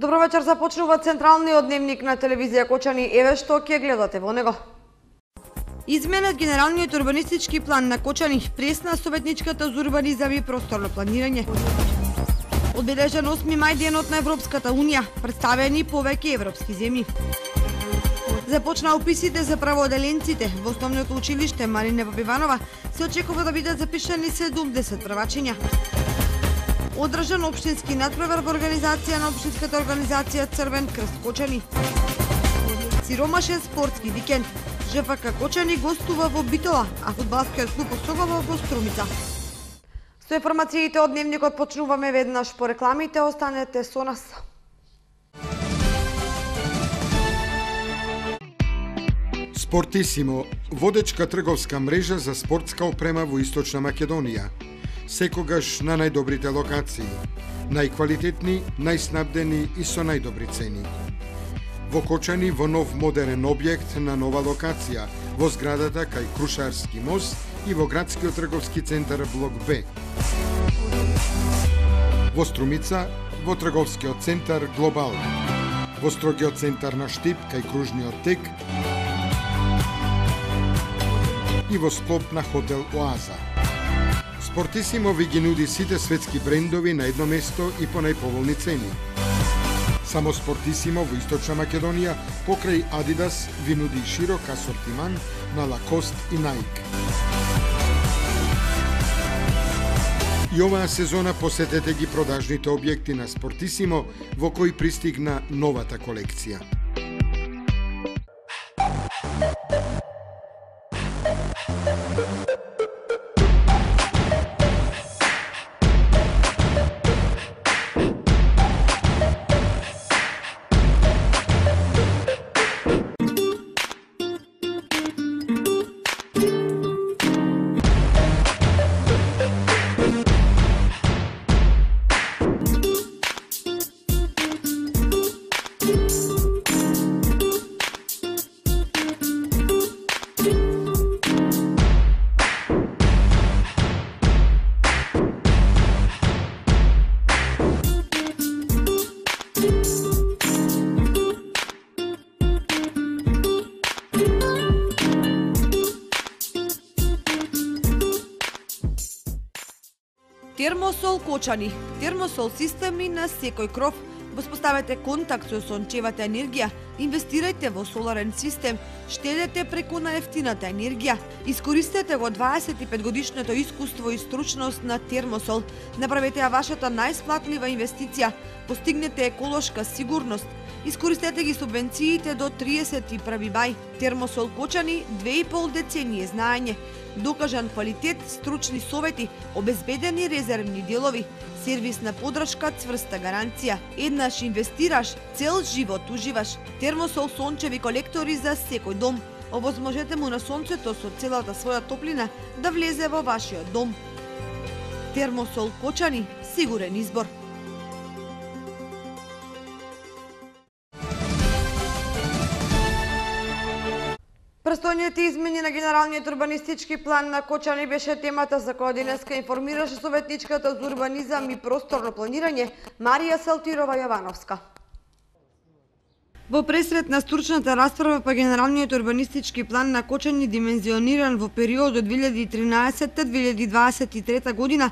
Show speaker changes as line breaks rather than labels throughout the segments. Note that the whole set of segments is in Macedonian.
Добро вечер, започнува централниот дневник на телевизија Кочани. Еве што ќе гледате во него. Изменет генералниот урбанистички план на Кочани, пресна советничката за урбанизам и просторно планирање. Одбележан 8 мај денот на Европската унија, представени повеќе европски земји. Започна уписите за правооделенците во основното училиште Марина Попиванова, се очекува да бидат запишани 70 правачиња. Одржан општински надпревар во организација на општинската организација Црвен крст Кочани. Сиромашен спортски викенд. ЖФК Кочани гостува во Битола, а фудбалскиот клуб Осогова во Струмица. Со информациите од дневникот почнуваме веднаш по рекламите, останете со нас.
Спортисимо, водечка трговска мрежа за спортска опрема во Источна Македонија. Секогаш на најдобрите локации, најквалитетни, најснабдени и со најдобри цени. Во Кочани во нов модерен објект на нова локација, во зградата кај Крушарски мост и во градскиот трговски центар Блок Б. Во Струмица, во трговскиот центар Глобал. Во строгиот центар на Штип кај Кружниот тек и во склоп на хотел Оаза. Спортисимо ви ги нуди сите светски брендови на едно место и по најповолни цени. Само Спортисимо во Источна Македонија покрај Адидас ви нуди широк асортиман на Лакост и Наик. И оваа сезона посетете ги продажните објекти на Спортисимо во кои пристигна новата колекција.
Термосол Кочани. Термосол системи на секој кров. Воспоставете контакт со сончевата енергија, инвестирајте во соларен систем, штедете преку на ефтината енергија. Искористете го 25-годишното искуство и стручност на Термосол. Направете ја вашата најсплатлива инвестиција. Постигнете еколошка сигурност. Искористете ги субвенциите до 31 мај. Термосол Кочани 2,5 деценија знаење. Докажан квалитет, стручни совети, обезбедени резервни делови, сервисна подршка, цврста гаранција. Еднаш инвестираш, цел живот уживаш. Термосол сончеви колектори за секој дом. Овозможете му на сонцето со целата своја топлина да влезе во вашиот дом. Термосол Кочани, сигурен избор. Престојните измени на генералниот урбанистички план на Кочани беше темата за која денеска информираше советничката за урбанизам и просторно планирање Марија Салтирова Јовановска. Во пресред на стручната расправа по генералниот урбанистички план на Кочани димензиониран во периодот 2013-2023 година,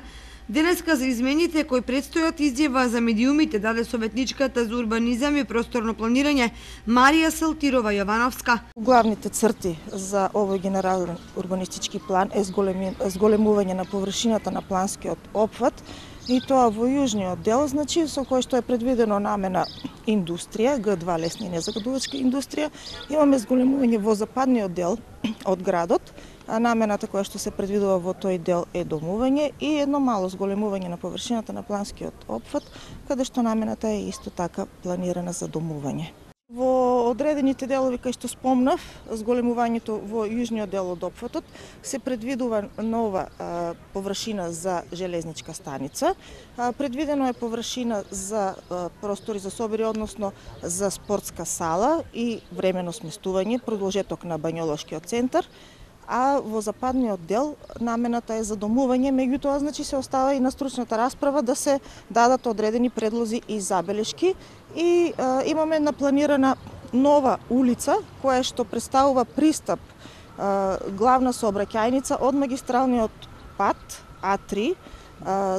денеска за измените кои предстојат изјава за медиумите даде советничката за урбанизам и просторно планирање Марија Салтирова Јовановска.
Главните црти за овој генерален урбанистички план е зголемување на површината на планскиот опфат и тоа во јужниот дел, значи со кој што е предвидено намена индустрија, Г2 лесна и незагадувачка индустрија, имаме зголемување во западниот дел од градот, а намената која што се предвидува во тој дел е домување и едно мало зголемување на површината на планскиот опфат, каде што намената е исто така планирана за домување. Во одредените делови кај што спомнав, зголемувањето во јужниот дел од опфатот, се предвидува нова површина за железничка станица, предвидено е површина за простори за собери, односно за спортска сала и временно сместување, продолжеток на бањолошкиот центар, а во западниот дел намената е за домување, меѓутоа значи се остава и на стручната расправа да се дадат одредени предлози и забелешки и имаме напланирана нова улица која што представува пристап главна сообраќајница од магистралниот пат А3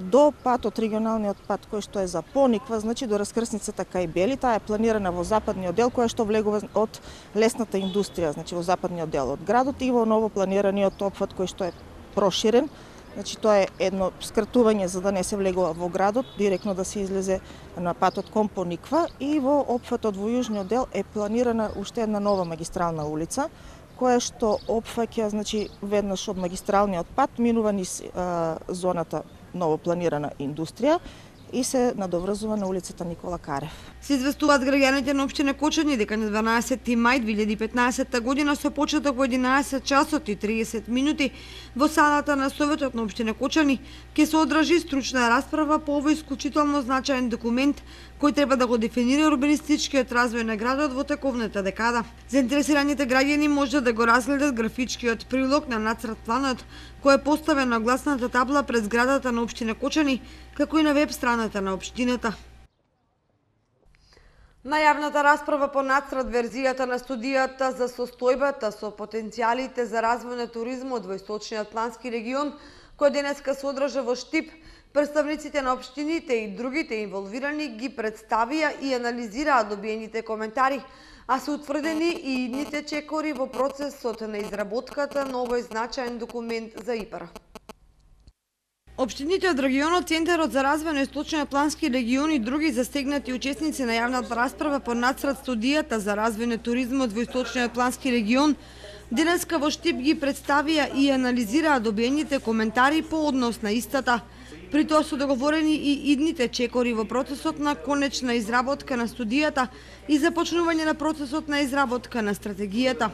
до патот, регионалниот пат кој што е за Пониква, значи до раскрсницата кај Бели, таа е планирана во западниот дел која што влегува од лесната индустрија, значи во западниот дел од градот и во ново планираниот опфат кој што е проширен. Значи тоа е едно скратување за да не се влегува во градот, директно да се излезе на патот кон Пониква и во опфатот во јужниот дел е планирана уште една нова магистрална улица која што опфаќа значи веднаш од магистралниот пат минува низ зоната ново планирана индустрија и се надоврзува на улицата Никола Карев.
Се известуваат граѓаните на општина Кочани дека на 12 мај 2015 година со почеток во 11 часот и 30 минути во салата на Советот на општина Кочани ќе се одржи стручна расправа по овој исклучително значаен документ кој треба да го дефинира урбанистичкиот развој на градот во тековната декада. Заинтересираните граѓани може да го разгледат графичкиот прилог на нацрт планот кој е поставен на гласната табла пред зградата на општина Кочани, како и на веб страната на општината. На јавната расправа по нацрт верзијата на студијата за состојбата со потенцијалите за развој на туризмот во Источниот плански регион, кој денеска се одржа во Штип, представниците на општините и другите инволвирани ги представија и анализираа добиените коментари, а се утврдени и идните чекори во процесот на изработката на овој значаен документ за ИПАР. Општините од регионот, Центарот за развој на Источниот плански регион и други застегнати учесници на јавната расправа по нацрт студијата за развој на туризмот во Источниот плански регион денеска во Штип ги представија и анализираа добиените коментари по однос на истата. При тоа се договорени и идните чекори во процесот на конечна изработка на студијата и започнување на процесот на изработка на стратегијата.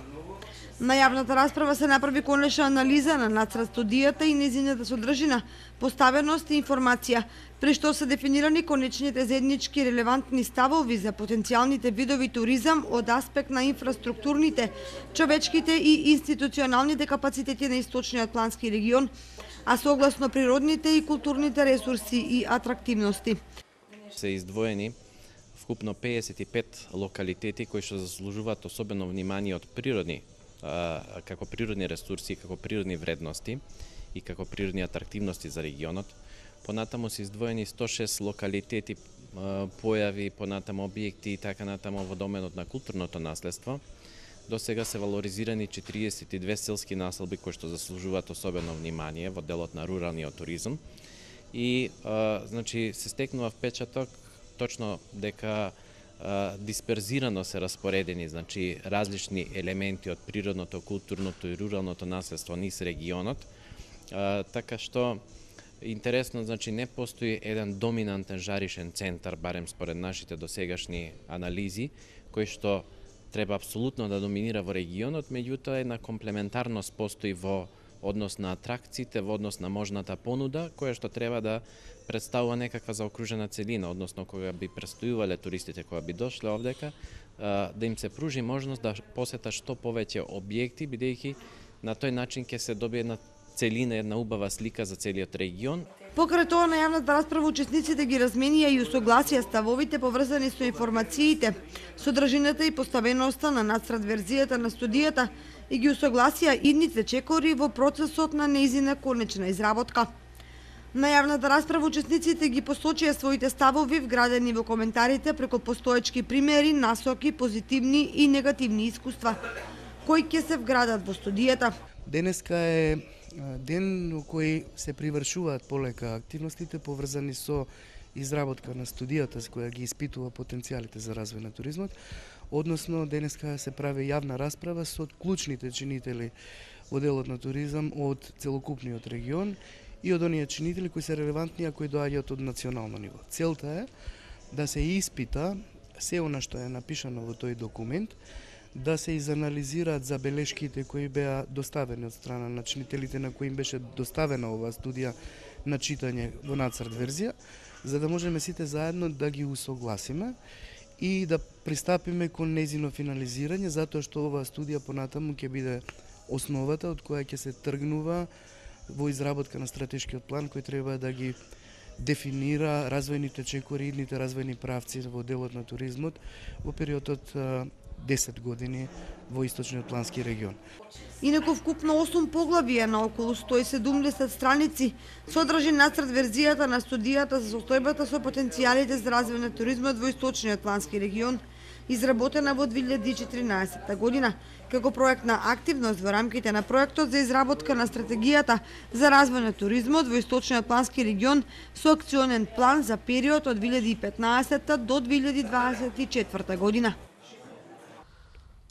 На јавната расправа се направи конечна анализа на нацрт студијата и нејзината содржина, поставеност и информација, при што се дефинирани конечните заеднички релевантни ставови за потенцијалните видови туризам од аспект на инфраструктурните, човечките и институционалните капацитети на Источниот плански регион, а согласно природните и културните ресурси и атрактивности.
Се издвоени вкупно 55 локалитети кои што заслужуваат особено внимание од природни како природни ресурси, како природни вредности и како природни атрактивности за регионот. Понатаму се издвоени 106 локалитети, појави, понатаму објекти и така натаму во доменот на културното наследство. До сега се валоризирани 42 селски населби кои што заслужуваат особено внимание во делот на руралниот туризам. И значи се стекнува впечаток точно дека дисперзирано се распоредени, значи различни елементи од природното, културното и руралното наследство низ регионот, така што интересно, значи не постои еден доминантен жаришен центар, барем според нашите досегашни анализи, кој што треба апсолутно да доминира во регионот, меѓутоа една комплементарност постои во однос на атракциите, во однос на можната понуда, која што треба да представува некаква заокружена целина, односно кога би престојувале туристите, кога би дошле овдека, да им се пружи можност да посетат што повеќе објекти, бидејќи на тој начин ќе се добие една целина, една убава слика за целиот регион.
Покрај тоа на јавната расправа учесниците ги разменија и усогласија ставовите поврзани со информациите, содржината и поставеноста на нацрт верзијата на студијата и ги усогласија идните чекори во процесот на нејзина конечна изработка. На јавната расправа учесниците ги посочија своите ставови вградени во коментарите преку постоечки примери, насоки, позитивни и негативни искуства, кои ќе се вградат во студијата.
Денеска е ден во кој се привршуваат полека активностите поврзани со изработка на студијата с која ги испитува потенцијалите за развој на туризмот, односно денеска се прави јавна расправа со клучните чинители во делот на туризам од целокупниот регион и од оние чинители кои се релевантни, а кои доаѓаат од национално ниво. Целта е да се испита се она што е напишано во тој документ, да се изанализираат забелешките кои беа доставени од страна на чинителите на кои им беше доставена оваа студија на читање во нацрт верзија, за да можеме сите заедно да ги усогласиме и да пристапиме кон нејзино финализирање, затоа што оваа студија понатаму ќе биде основата од која ќе се тргнува во изработка на стратешкиот план кој треба да ги дефинира развојните чекори, идните развојни правци во делот на туризмот во периодот 10 години во источниот плански регион.
Инаку вкупно 8 поглавија на околу 170 страници содржи нацрт верзијата на студијата за состојбата со потенцијалите за развој на туризмот во источниот плански регион, изработена во 2014 година, како проектна активност во рамките на проектот за изработка на стратегијата за развој на туризмот во источниот плански регион со акционен план за период од 2015 до 2024 година.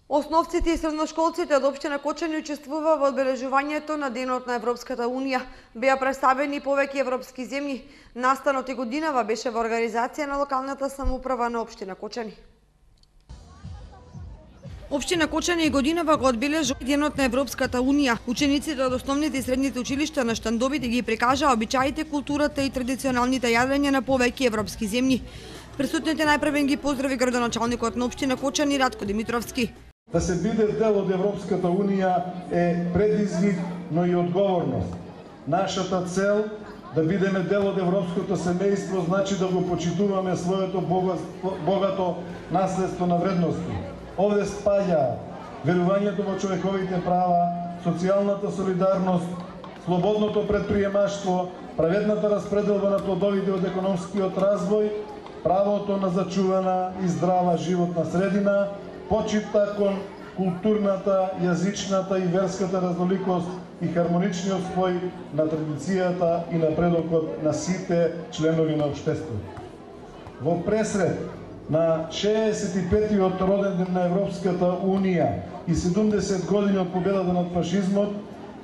Основците и средношколците од општина Кочани учествува во одбележувањето на Денот на Европската Унија. Беа представени повеќе европски земји. Настанот и годинава беше во организација на локалната самоуправа на општина Кочани. Општина Кочани и годинава го одбележува Денот на Европската Унија. Учениците од основните и средните училишта на штандовите ги прикажаа обичаите, културата и традиционалните јадења на повеќе европски земји. Присутните најпрвен ги поздрави градоначалникот на општина Кочани Ратко Димитровски.
Да се биде дел од Европската Унија е предизвик, но и одговорност. Нашата цел да бидеме дел од европското семејство значи да го почитуваме своето богато наследство на вредности. Овде спаѓа верувањето во човековите права, социјалната солидарност, слободното предприемаштво, праведната распределба на плодовите од економскиот развој, правото на зачувана и здрава животна средина, почита кон културната, јазичната и верската разноликост и хармоничниот спој на традицијата и напредокот на сите членови на општеството. Во пресред на 65-тиот роден ден на Европската Унија и 70 години од победата над фашизмот,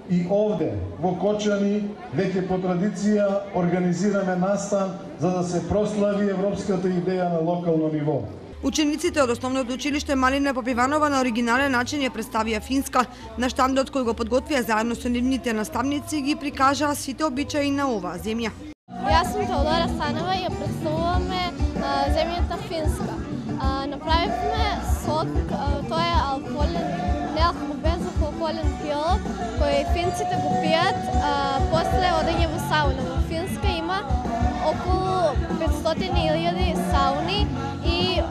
и овде, во Кочани, веќе по традиција организираме настан за да се прослави европската идеја на локално ниво.
Учениците од основното училиште Малина Попиванова на оригинален начин ја представија финска. На штандот кој го подготвија заедно со нивните наставници ги прикажаа сите обичаи на оваа земја.
Јас сум Теодора Станева и ја представуваме земјата Финска. Направивме сок, тој е алкохолен, безалкохолен пилот кој финците го пијат после одење во сауна. Во Финска има околу 500.000 сауни и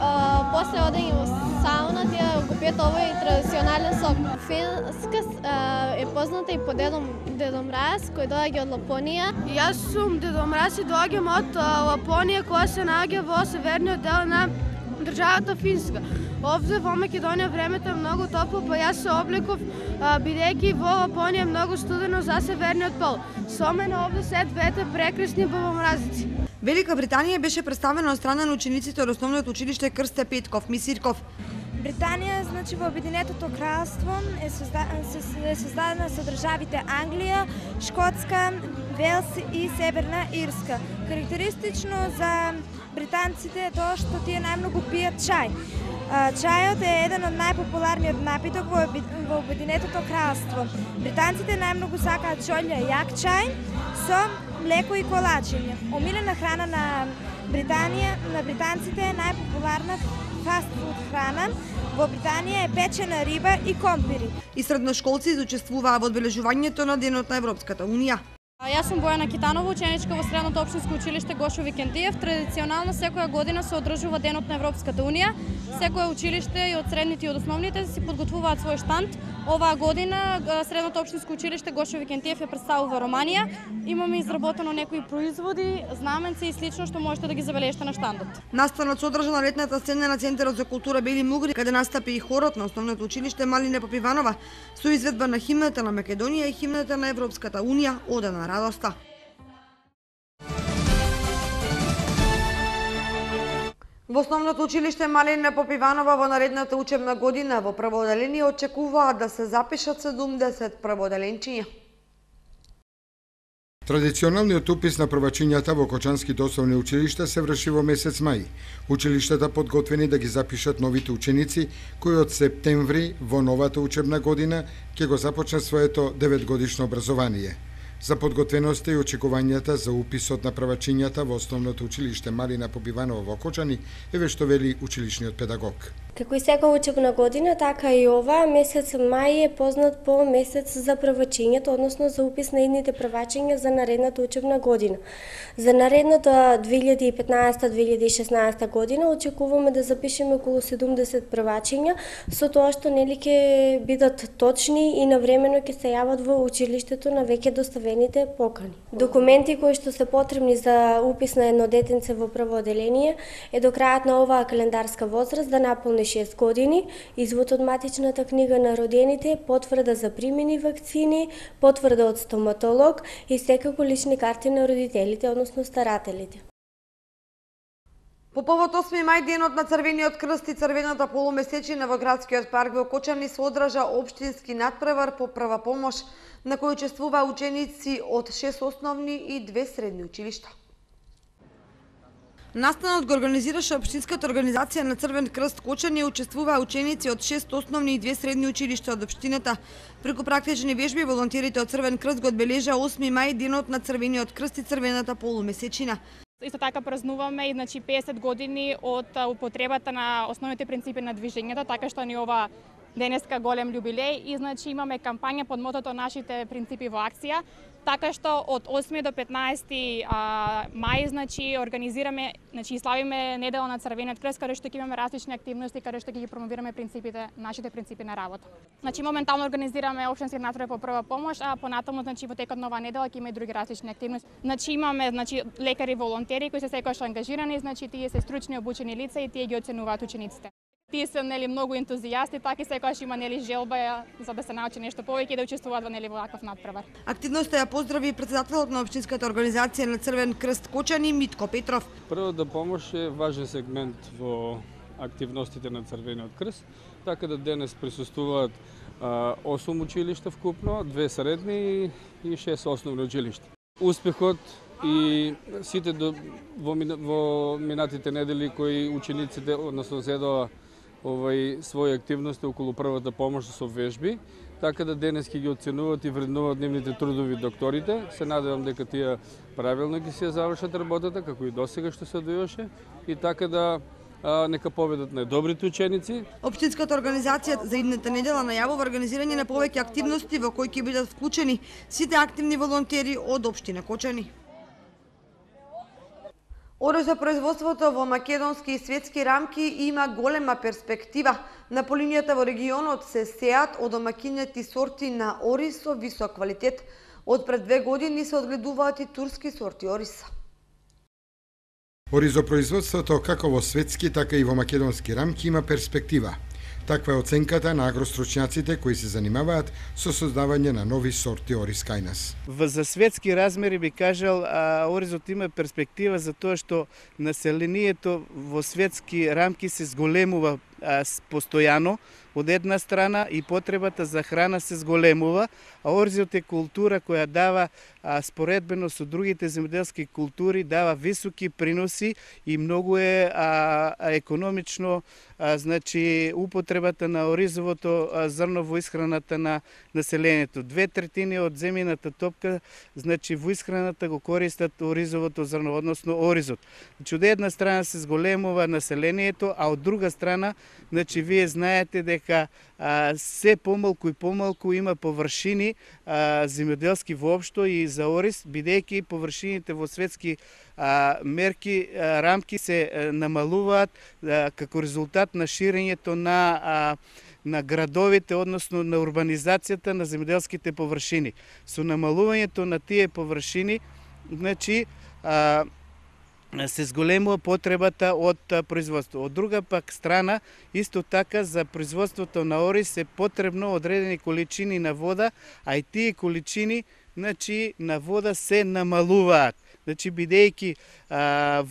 после одење во сауна тие го пијат овој традиционален сок. Финска е позната и по Дедо Мраз кој доаѓа од Лапонија.
Јас сум Дедо Мраз и доаѓам од Лапонија која се наоѓа во северниот дел на државата Финска. Овде во Македонија времето е многу топло, па јас се облеков бидејќи во Лапонија е многу студено за северниот пол. Со мене овде се двете прекрасни бабомразици.
Велика Британија беше представена од страна на учениците од основното училиште Крсте Петков Мисирков.
Британија, значи во Обединетото кралство е создадена со државите Англија, Шкотска, Велс и Северна Ирска. Карактеристично за британците е тоа што тие најмногу пијат чај. Чајот е еден од најпопуларниот напиток во Обединетото кралство. Британците најмногу сакаат чолја јак чај со млеко и колачиња. Омилена храна на британците е најпопуларна фастфуд храна. Во Британија е печена риба и компири.
И средношколци учествуваа во одбележувањето на Денот на Европската Унија.
Јас сум Бојана Китанова, ученичка во Средното општинско училиште Гошо Викентиев. Традиционално секоја година се одржува Денот на Европската Унија. Секое училиште и од средните и од основните си подготвуваат свој штанд. Оваа година Средното општинско училиште Гошо Викентиев ја представува романија. Имаме изработено некои производи, знаменци и слично што можете да ги забележите на штандот.
Настанот се одржа на летната сцена на Центарот за култура Бели Мугри, каде настапи и хорот на основното училиште Малина Попиванова со изведба на химната на Македонија и химната на Европската Унија Ода на радоста. Во основното училиште Малина Попиванова во наредната учебна година во прво оделение очекуваат да се запишат 70 првооделенчиња.
Традиционалниот упис на првачињата во Кочанските основни училишта се врши во месец мај. Училиштата подготвени да ги запишат новите ученици кои од септември во новата учебна година ќе го започнат своето 9-годишно образование. За подготвеноста и очекувањата за уписот на првачињата во основното училиште Малина Попиванова во Кочани е вешто вели училишниот педагог.
Како и сека учебна година, така и ова, месец мај е познат по месец за првачењето, односно за упис на идните првачења за наредната учебна година. За наредната 2015-2016 година очекуваме да запишеме околу 70 првачења, со тоа што нели ќе бидат точни и навремено ќе се јават во училиштето на веќе доставените покани. Документи кои што се потребни за упис на едно детенце во прво оделение е до крајот на оваа календарска возраст да наполни 6 години, извод од матичната книга на родените, потврда за примени вакцини, потврда од стоматолог и секако лични карти на родителите, односно старателите.
По повод 8 мај, денот на Црвениот крст и Црвената полумесечина во градскиот парк во Кочани се одржа општински натпревар по прва помош, на кој учествуваа ученици од 6 основни и 2 средни училишта. Настанот го организираше општинската организација на Црвен крст Кочани и учествуваа ученици од 6 основни и 2 средни училишта од општината. Преку практични вежби волонтерите од Црвен крст го одбележаа 8 мај, денот на Црвениот крст и Црвената полумесечина.
Исто така празнуваме и 50 години од употребата на основните принципи на движењето, така што ни ова денеска голем јубилеј и имаме кампања под мотото нашите принципи во акција, така што од 8 до 15 мај организираме и славиме недела на Црвениот крст, каде што ќе имаме различни активности, каде што ќе ги промовираме нашите принципи на работа. Моментално организираме општински натпревар по прва помош, а понатаму во текот на оваа недела ќе има и други различни активности. Имаме лекари волонтери кои се секогаш ангажирани, тие се стручни обучени лица и тие ги оценуваат учениците. Тие се многу ентузијасти, така и секогаш има желба за да се научи нешто повеќе и да учествуваат во ваков натпревар.
Активноста ја поздрави председателот на општинската организација на Црвен крст Кочани Митко Петров.
Првата помош е важен сегмент во активностите на Црвениот крст, така да денес присуствуваат 8 училишта вкупно, 2 средни и 6 основни училишта. Успехот и сите во минатите недели кои учениците следува своји активности околу првата помош со вежби, така да денес ќе ги оценуваат и вреднуваат нивните трудови докторите. Се надевам дека тие правилно ги се завршат работата, како и досега што се одвиваше, и така да нека победат најдобрите ученици.
Општинската организација за идната недела најавува организирање на повеќе активности во кои ќе бидат вклучени сите активни волонтери од општина Кочани. Оризопроизводството во македонски и светски рамки има голема перспектива. На полинијата во регионот се сеат одомакинети сорти на ориз со висок квалитет. Од пред 2 години се одгледуваат и турски сорти ориз.
Оризопроизводството како во светски, така и во македонски рамки има перспектива. Таква е оценката на агростручњаците кои се занимаваат со создавање на нови сорти ориз кај нас.
За светски размери би кажал, оризот има перспектива за тоа што населението во светски рамки се зголемува постојано од една страна и потребата за храна се зголемува, а оризот е култура која дава споредбено со другите земјоделски култури, дава високи приноси и многу е економично употребата на оризовото зрно во исхраната на населението. 2/3 од земјината топка во исхраната го користат оризовото зрно, односно оризот. Од една страна се зголемува населението, а од друга страна вие знаете дека се помалку и помалку има површини земјоделски воопшто и за ориз, бидејќи површините во светски мерки, рамки се намалуваат како резултат на ширењето на градовите, односно на урбанизацијата на земјоделските површини. Со намалувањето на тие површини, се зголемува потребата од производство. Од друга пак страна, исто така за производството на ориз се потребно одредени количини на вода, а и тие количини на вода се намалуваат. Бидејќи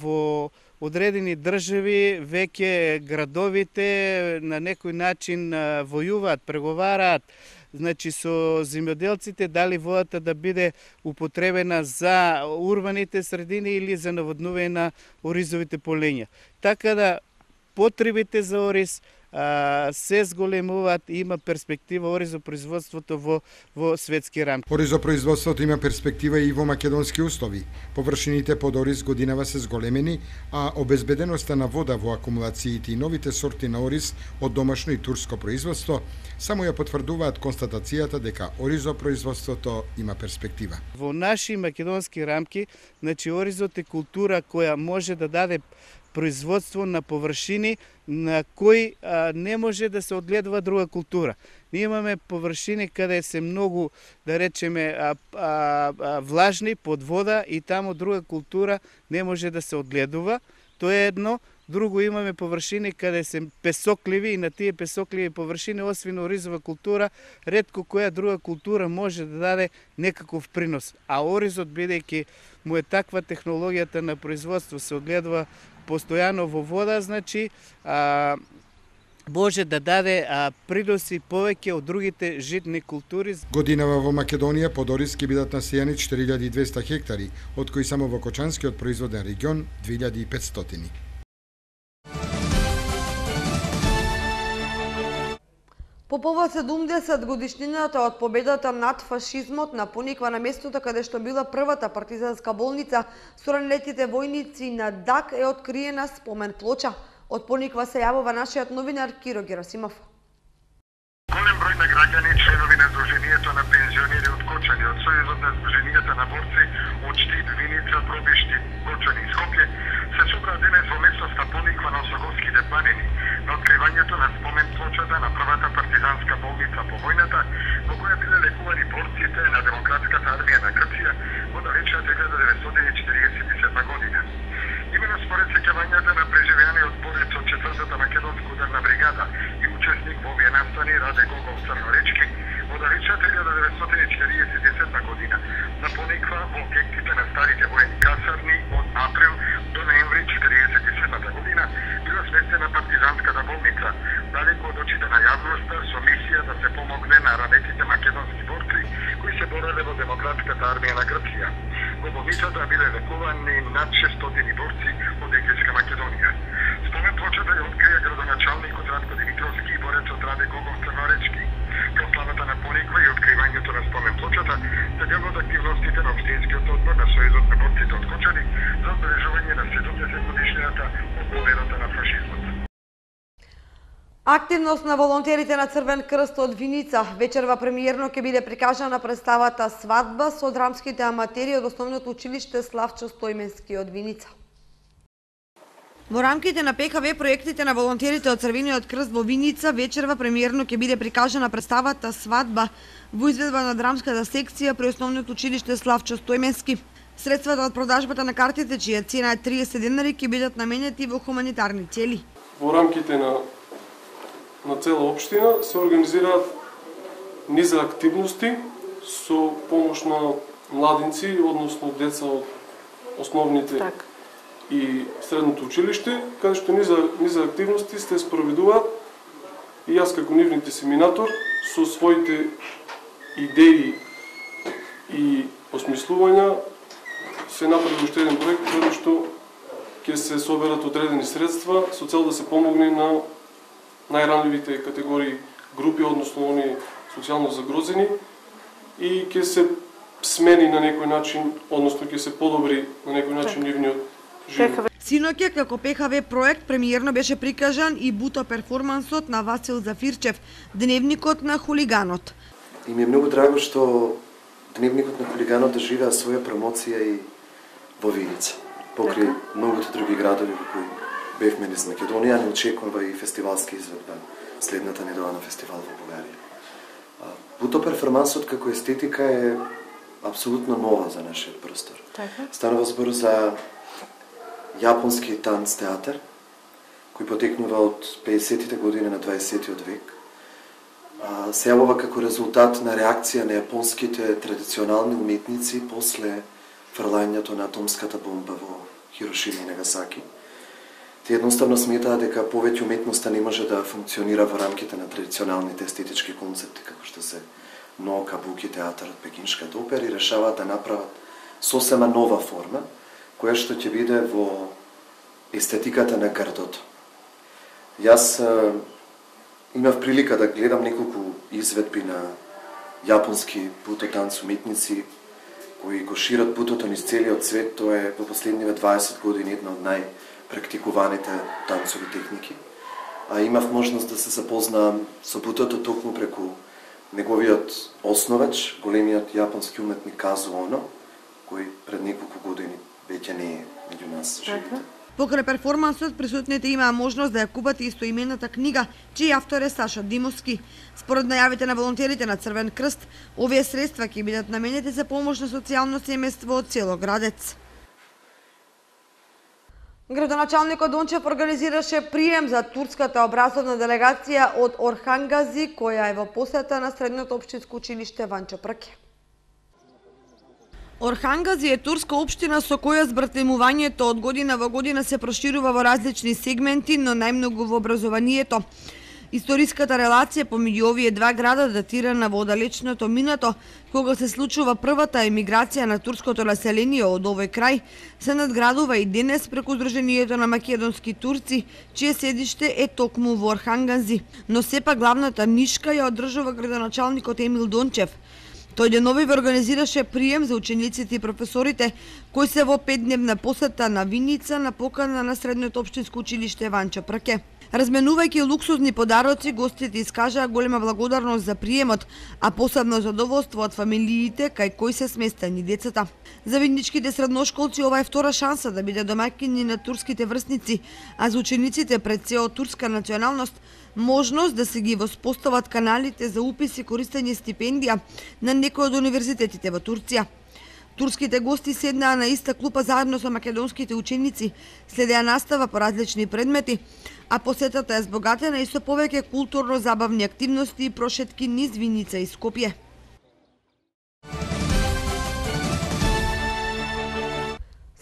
во одредени држави веќе градовите на некој начин војуваат, преговараат со земјоделците дали водата да биде употребена за урбаните средини или за наводнување на оризовите полења. Така да потребите за ориз се зголемуваат и има перспектива оризопроизводството во светски рамки.
Оризопроизводството има перспектива и во македонски услови. Површините под ориз годинава се зголемени, а обезбеденоста на вода во акумулациите и новите сорти на ориз од домашно и турско производство само ја потврдуваат констатацијата дека оризопроизводството има перспектива.
Во наши македонски рамки, значи оризот е култура која може да даде производство на површини на кои не може да се одгледува друга култура. Ние имаме површини каде се многу, да речеме, влажни под вода и таму друга култура не може да се одгледува. Тоа е едно. Друго, имаме површини каде се песокливи и на тие песокливи површини, освен оризова култура, ретко која друга култура може да даде некаков принос. А оризот, бидејќи му е таква технологијата на производство, се одгледува постојано во вода, значи може да даде приноси повеќе од другите житни култури.
Годинава во Македонија под ориз ќе бидат насејани 4200 хектари, од кои само во Кочанскиот производен регион 2500.
По повод 70 годишнината од победата над фашизмот на Пониква, на местото каде што била првата партизанска болница со ранетите војници на ДАК, е откриена спомен плоча. Од Пониква се јавува нашиот новинар Киро Герасимов.
Голем број на граѓани, членови на Сдруженијето на пензионери од Кочани, од Сојузот на Сдруженијата на борци од Штип, Виница, Пробишти, Кочани и Скопје се собраа денес во местноста Пониква на Осоговските планини на откривањето на спомен плочата на првата партизанска болница по војната, во која биле лекувани борците на Демократската армија на Грција во далечната 1947 година. Имено според сеќавањата на преживеаниот борец од 4-та македонска ударна бригада и учесник во овие настани Раде Гогов Црноречки, во далечната 1940 година на Пониква во објектите на старите воени касарни од април до ноември 1947 година била сместена партизанската болница, далеко од очите на јавноста, со мисија да се помогне на ранетите македонски борци кои се бореле во Демократската армија на Грција. Во болницата биле лекувани над 600 борци од Егејска Македонија. Спомен плочата ја открија градоначалникот Радко Димитровски и борецот Раде Гогов Црноречки. Прославата на Пониква и откривањето на спомен плочата се дел од активностите на Општинскиот одбор на Сојузот на борците од Кочани за одбележување на 70 годишнината од победата на фашизмот.
Активност на волонтерите на Црвен крст од Виница. Вечерва премиерно ќе биде прикажана представата Свадба со драмските аматери од Основното училиште Славчо Стојменски од Виница. Во рамките на ПКВ проектите на волонтерите од Црвениот крст во Виница, вечерва премиерно ќе биде прикажана представата Свадба во изведба на драмската секција при Основното училиште Славчо Стојменски. Средствата од продажбата на картите, чија цена е 30 денари, ќе бидат наменети во хуманитарни цели.
Во рамките на цела општина се организираат низ активности со помош на младинци, односно деца од основните и средното училиште, каде што низ активности се спроведуваат и јас како нивните семинатор со своите идеи и осмислувања се направи уште еден проект каде што ќе се соберат одредени средства со цел да се помогне на најранливите категории групи, односно они социјално загрозени, и ќе се смени на некој начин, односно ќе се подобри на некој начин нивниот живот.
Синоќа како ПКВ проект премиерно беше прикажан и буто перформансот на Васил Зафирчев, Дневникот на хулиганот.
И ми е многу драго што Дневникот на хулиганот доживеа своја промоција и во Виница, покрај многото други градови во кои бевме низ Македонија, не очекува и фестивалска изведба следната недела на фестивал во Бугарија. Буто перформансот како естетика е апсолутно нова за нашиот простор. Станува збор за јапонски танц театар, кој потекнува од 50-тите години на 20-тиот век. Се јавува како резултат на реакција на јапонските традиционални уметници после фрлањето на атомската бомба во Хирошима и Нагасаки. Те едноставно сметаат дека повеќе уметноста не може да функционира во рамките на традиционалните естетички концепти, како што се но кабуки театарот, пекиншката опера, и решаваат да направат сосема нова форма, која што ќе биде во естетиката на градото. Јас Имав прилика да гледам неколку изведби на јапонски бутотанц уметници кои го шират бутото низ целиот свет. Тоа е во последниве 20 години една од најпрактикуваните танцови техники. А имав можност да се запознаам со бутото токму преку неговиот основач, големиот јапонски уметник Казу Оно, кој пред неколку години веќе не е меѓу нас живите.
Покрај перформансот, присутните имаа можност да ја купат истоимената книга, чиј автор е Саша Димовски. Според најавите на волонтерите на Црвен крст, овие средства ќе бидат наменети за помош на социјално семејство од село Градец. Градоначалникот Дончев организираше прием за турската образовна делегација од Орхангази, која е во посета на средното општинско училиште Ванчо Прке. Орхангази е турска општина со која збратимувањето од година во година се проширува во различни сегменти, но најмногу во образованието. Историската релација помеѓу овие два града датирана во далечното минато, кога се случува првата емиграција на турското население од овој крај, се надградува и денес преку Сдруженијето на македонски турци, чие седиште е токму во Орхангази. Но сепак главната нишка ја одржува градоначалникот Емил Дончев. Тој деновиве организираше прием за учениците и професорите кои се во 5-дневна посета на Виница на покана на средното општинско училиште Ванчо Прке. Разменувајќи луксузни подароци, гостите искажаа голема благодарност за приемот, а посебно задоволство од фамилиите кај кои се сместени децата. За видничките средношколци ова е втора шанса да биде домаќини на турските врсници, а за учениците пред се од турска националност можност да се ги воспостават каналите за упис и користење стипендија на некои од универзитетите во Турција. Турските гости седнаа на иста клупа заедно со македонските ученици, следеа настава по различни предмети, а посетата е збогатена и со повеќе културно-забавни активности и прошетки низ Виница и Скопје.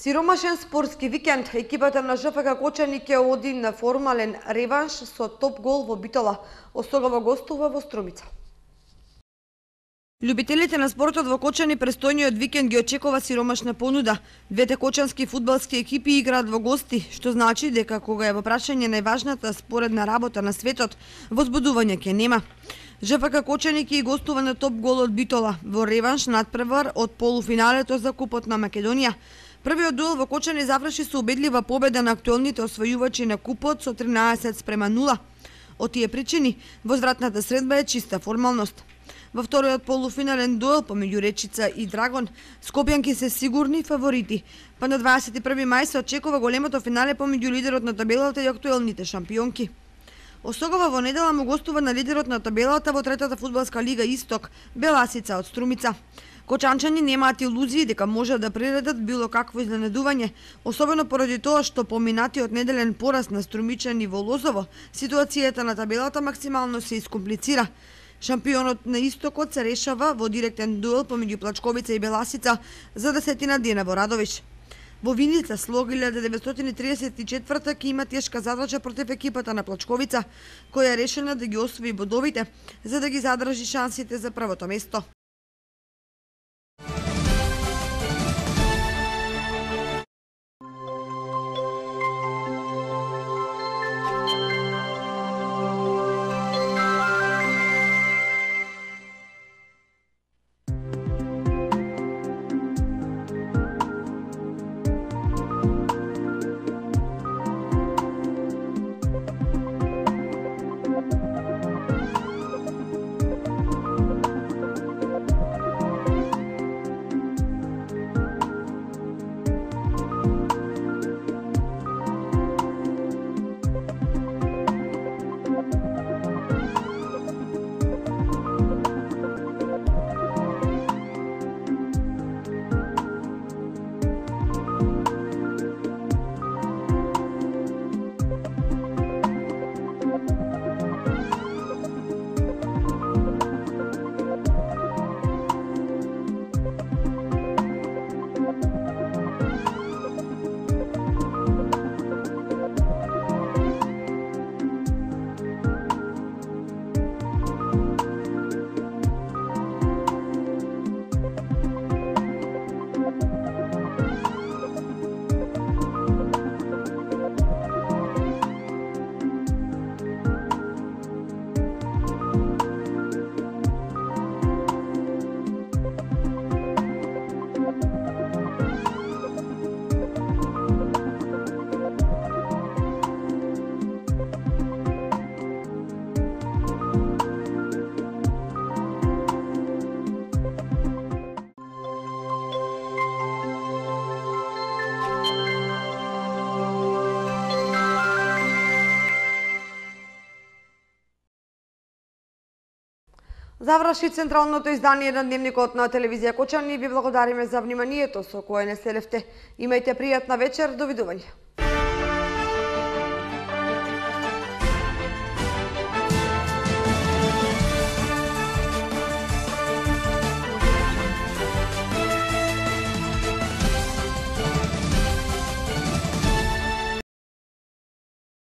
Сиромашен спортски викенд, екипата на ЖФК Кочани ќе оди на формален реванш со топ гол во Битола. Остогава гостува во Струмица. Љубителите на спортот во Кочани престојниот викенд ги очекува сиромашна понуда. Двете кочански фудбалски екипи играат во гости, што значи дека кога е во прашање најважната споредна работа на светот, возбудување ќе нема. ЖФК Кочани ќе гостува на топ гол од Битола во реванш надпревар од полуфиналето за Купот на Македонија. Првиот дуел во Кочани заврши со убедлива победа на актуелните освојувачи на Купот со 13:0. Од тие причини, возвратната средба е чиста формалност. Во вториот полуфинален дуел помеѓу Речица и Драгон, скопјанки се сигурни фаворити, па на 21 мај се очекува големото финале помеѓу лидерот на табелата и актуелните шампионки. Остогава во недела му гостува на лидерот на табелата во третата фудбалска лига Исток, Беласица од Струмица. Кочанчани немаат илузии дека може да приредат било какво изненадување, особено поради тоа што поминатиот неделен пораз на струмичани во Лозово, ситуацијата на табелата максимално се искомплицира. Шампионот на Истокот се решава во директен дуел помеѓу Плачковица и Беласица за 10 дена во Радовиш. Во Виница Слог 1934 ќе има тешка задача против екипата на Плачковица, која е решена да ги освои бодовите за да ги задржи шансите за првото место. Заврши централното издание на Дневникот на телевизија Кочани. Ви благодариме за вниманието со кое не следевте. Имајте пријатна вечер, довидување.